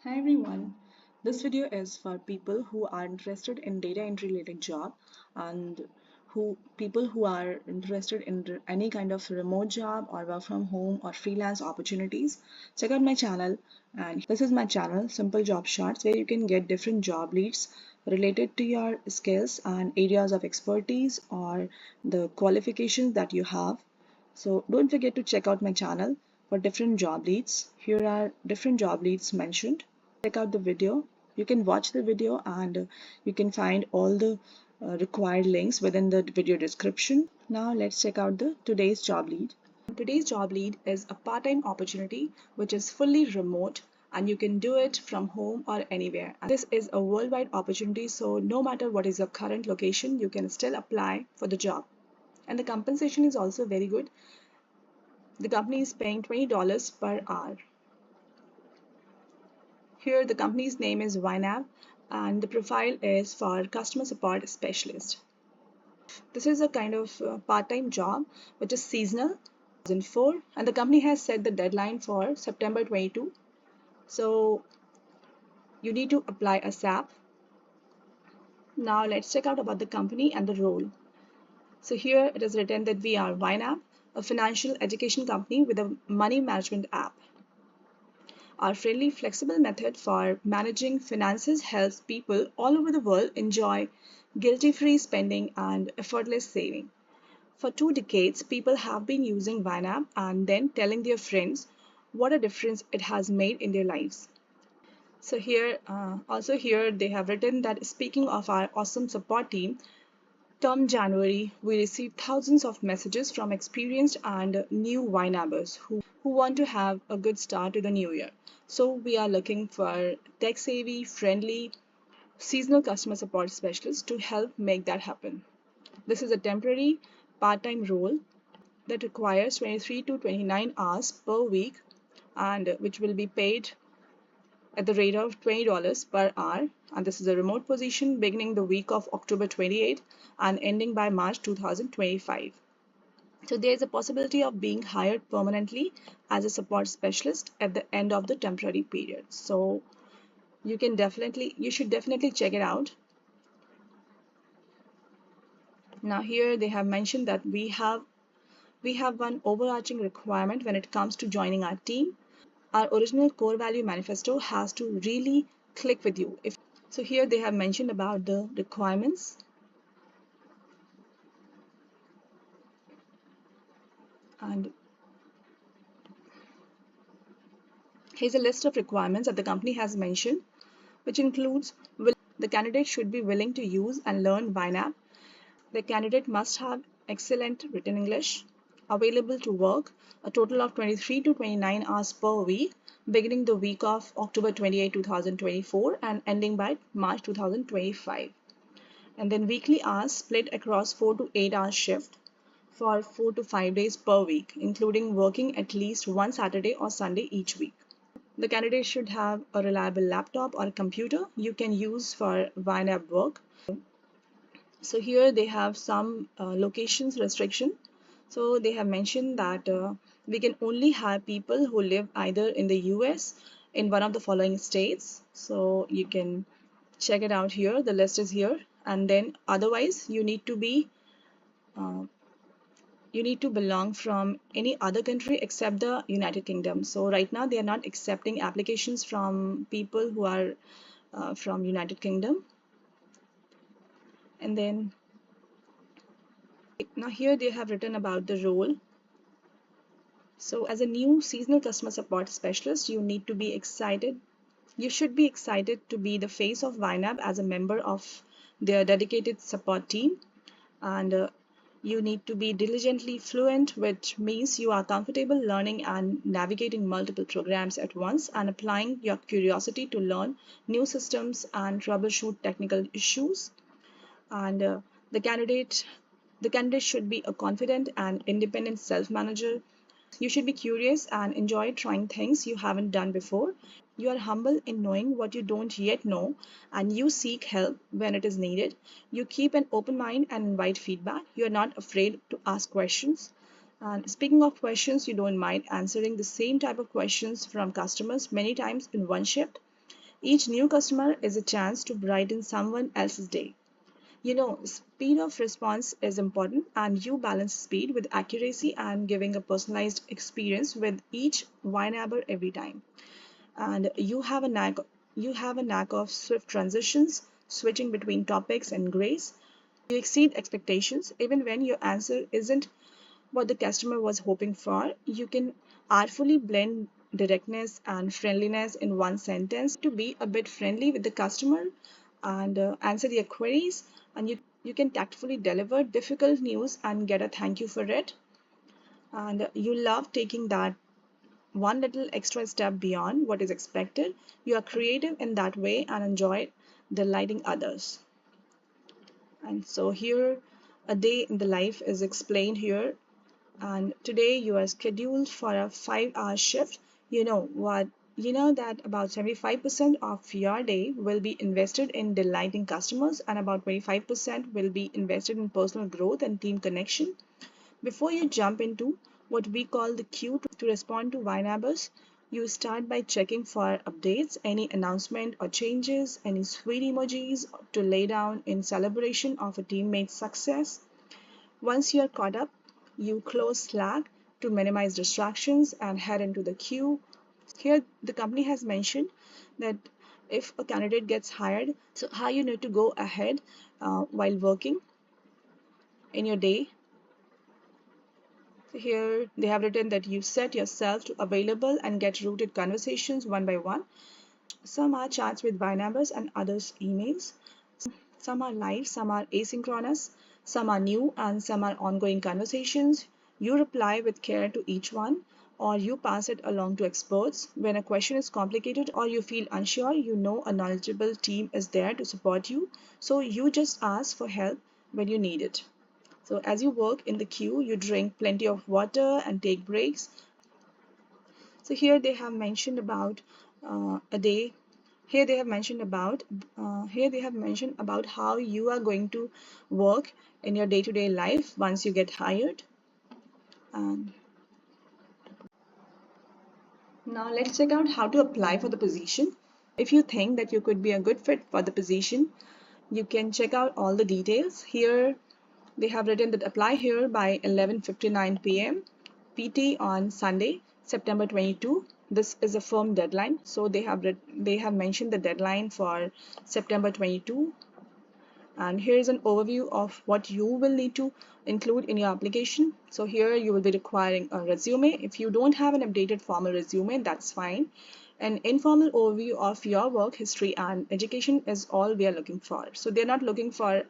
Hi everyone. This video is for people who are interested in data entry related job and people who are interested in any kind of remote job or work from home or freelance opportunities. Check out my channel, and this is my channel Simple Job Shots, where you can get different job leads related to your skills and areas of expertise or the qualifications that you have. So don't forget to check out my channel for different job leads. Here are different job leads mentioned. Check out the video. You can watch the video, and you can find all the required links within the video description. Now let's check out the today's job lead. Today's job lead is a part-time opportunity which is fully remote, and you can do it from home or anywhere. And this is a worldwide opportunity, so no matter what is your current location, you can still apply for the job. And the compensation is also very good. The company is paying $20 per hour. Here the company's name is YNAB, and the profile is for customer support specialist. This is a kind of part-time job which is seasonal 2004, and the company has set the deadline for September 22. So you need to apply ASAP. Now let's check out about the company and the role. So here it is written that we are YNAB, a financial education company with a money management app. Our friendly, flexible method for managing finances helps people all over the world enjoy guilt-free spending and effortless saving. For 2 decades, people have been using YNAB and then telling their friends what a difference it has made in their lives. So here they have written that speaking of our awesome support team, Term January, we received thousands of messages from experienced and new YNABers who want to have a good start to the new year. So we are looking for tech-savvy, friendly, seasonal customer support specialists to help make that happen. This is a temporary part-time role that requires 23 to 29 hours per week, and which will be paid at the rate of $20 per hour, and this is a remote position beginning the week of October 28 and ending by March 2025. So there is a possibility of being hired permanently as a support specialist at the end of the temporary period. So you should definitely check it out. Now here they have mentioned that we have one overarching requirement when it comes to joining our team. Our original core value manifesto has to really click with you. So here they have mentioned about the requirements. And here's a list of requirements that the company has mentioned, which includes the candidate should be willing to use and learn YNAB. The candidate must have excellent written English, available to work a total of 23 to 29 hours per week, beginning the week of October 28, 2024 and ending by March 2025. And then weekly hours split across 4 to 8 hour shift for 4 to 5 days per week, including working at least one Saturday or Sunday each week. The candidate should have a reliable laptop or computer you can use for YNAB work. So here they have some locations restriction. So they have mentioned that we can only hire people who live either in the US in one of the following states. So you can check it out here. The list is here. And then otherwise you need to belong from any other country except the United Kingdom. So right now they are not accepting applications from people who are from United Kingdom. And then now here they have written about the role. So as a new seasonal customer support specialist, you need to be excited. You should be excited to be the face of YNAB as a member of their dedicated support team. And you need to be diligently fluent, which means you are comfortable learning and navigating multiple programs at once and applying your curiosity to learn new systems and troubleshoot technical issues. And the candidate should be a confident and independent self-manager. You should be curious and enjoy trying things you haven't done before. You are humble in knowing what you don't yet know, and you seek help when it is needed. You keep an open mind and invite feedback. You are not afraid to ask questions. And speaking of questions, you don't mind answering the same type of questions from customers many times in one shift. Each new customer is a chance to brighten someone else's day. Speed of response is important, and you balance speed with accuracy and giving a personalized experience with each YNABer every time. And you have a knack of swift transitions, switching between topics and grace. You exceed expectations even when your answer isn't what the customer was hoping for. You can artfully blend directness and friendliness in one sentence to be a bit friendly with the customer and answer their queries. And you can tactfully deliver difficult news and get a thank you for it. And you love taking that one little extra step beyond what is expected. You are creative in that way and enjoy delighting others. And so here, a day in the life is explained here. And today you are scheduled for a 5-hour shift. You know what? You know that about 75% of your day will be invested in delighting customers, and about 25% will be invested in personal growth and team connection. Before you jump into what we call the queue to respond to YNABers, you start by checking for updates, any announcement or changes, any sweet emojis to lay down in celebration of a teammate's success. Once you're caught up, you close Slack to minimize distractions and head into the queue. Here, the company has mentioned that if a candidate gets hired, so how you need to go ahead while working in your day. So here, they have written that you set yourself to available and get routed conversations one by one. Some are chats with binaries and others emails. Some are live, some are asynchronous, some are new, and some are ongoing conversations. You reply with care to each one, or you pass it along to experts. When a question is complicated or you feel unsure, you know a knowledgeable team is there to support you, so you just ask for help when you need it. So as you work in the queue, you drink plenty of water and take breaks. So a day here they have mentioned about how you are going to work in your day-to-day life once you get hired. And now let's check out how to apply for the position. If you think that you could be a good fit for the position, you can check out all the details. Here they have written that apply here by 11:59 p.m. PT on Sunday, September 22. This is a firm deadline, so they have mentioned the deadline for September 22. And here is an overview of what you will need to include in your application. So here you will be requiring a resume. If you don't have an updated formal resume, that's fine. An informal overview of your work history and education is all we are looking for. So they're not looking for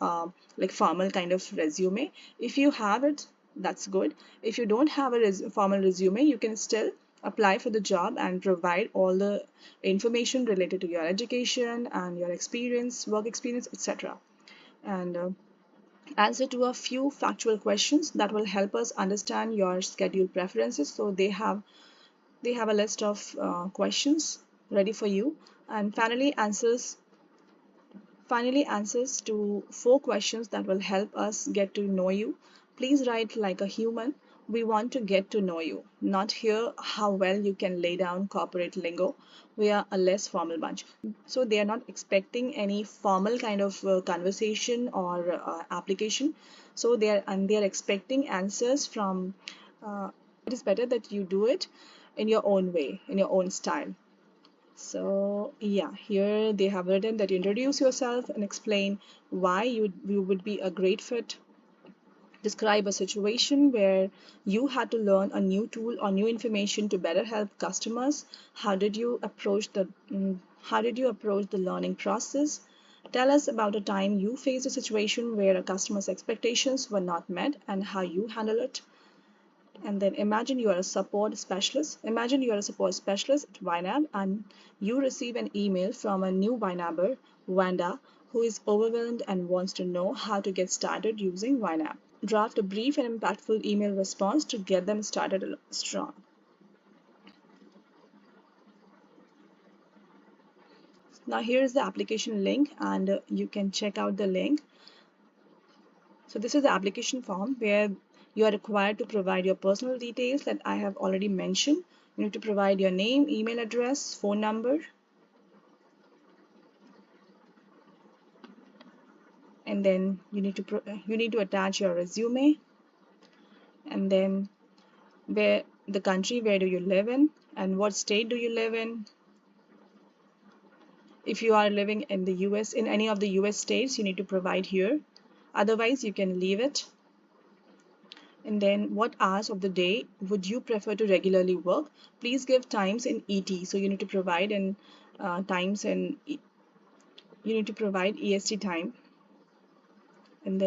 like formal kind of resume. If you have it, that's good. If you don't have a formal resume, you can still apply for the job and provide all the information related to your education and your experience, work experience, etc. And answer to a few factual questions that will help us understand your schedule preferences. So they have a list of questions ready for you, and finally answers to 4 questions that will help us get to know you. Please write like a human. We want to get to know you, not hear how well you can lay down corporate lingo. We are a less formal bunch. So they are not expecting any formal kind of conversation or application. So they are expecting answers from it is better that you do it in your own way, in your own style. So yeah, here they have written that you introduce yourself and explain why you would be a great fit. Describe a situation where you had to learn a new tool or new information to better help customers. How did you approach the learning process? Tell us about a time you faced a situation where a customer's expectations were not met and how you handle it. And then imagine you are a support specialist. Imagine you are a support specialist at YNAB and you receive an email from a new YNABer, Wanda, who is overwhelmed and wants to know how to get started using YNAB. Draft a brief and impactful email response to get them started strong. Now here is the application link, and you can check out the link. So this is the application form where you are required to provide your personal details that I have already mentioned. You need to provide your name, email address, phone number, and then you need to attach your resume, and then where the country where do you live in and what state do you live in. If you are living in the US, in any of the US states, you need to provide here. Otherwise, you can leave it. And then what hours of the day would you prefer to regularly work? Please give times in ET. So you need to provide in times and you need to provide EST time. And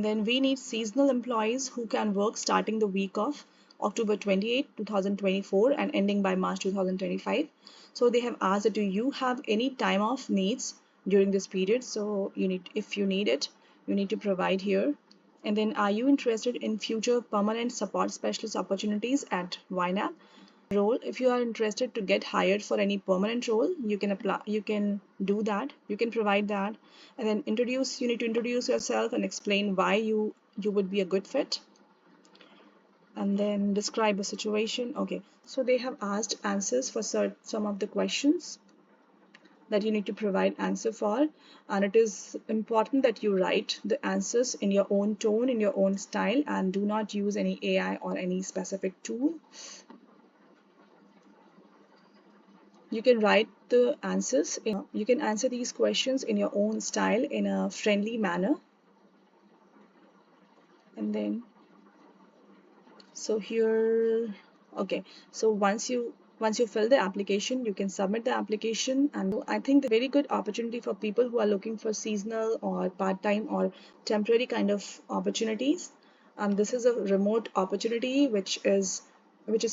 then we need seasonal employees who can work starting the week of October 28, 2024 and ending by March 2025. So they have asked that do you have any time off needs during this period? So if you need it, you need to provide here. And then are you interested in future permanent support specialist opportunities at YNAB? Role, if you are interested to get hired for any permanent role, you can apply, you can do that, you can provide that. And then you need to introduce yourself and explain why you would be a good fit, and then describe a situation. Okay, so they have asked answers for some of the questions that you need to provide answer for, and it is important that you write the answers in your own tone, in your own style, and do not use any AI or any specific tool. You can write the answers. You can answer these questions in your own style in a friendly manner. And then, so here, okay. So once you fill the application, you can submit the application. And I think the very good opportunity for people who are looking for seasonal or part-time or temporary kind of opportunities. This is a remote opportunity which is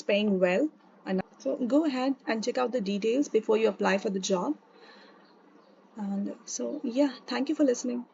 paying well. And so go ahead and check out the details before you apply for the job. And so, yeah, thank you for listening.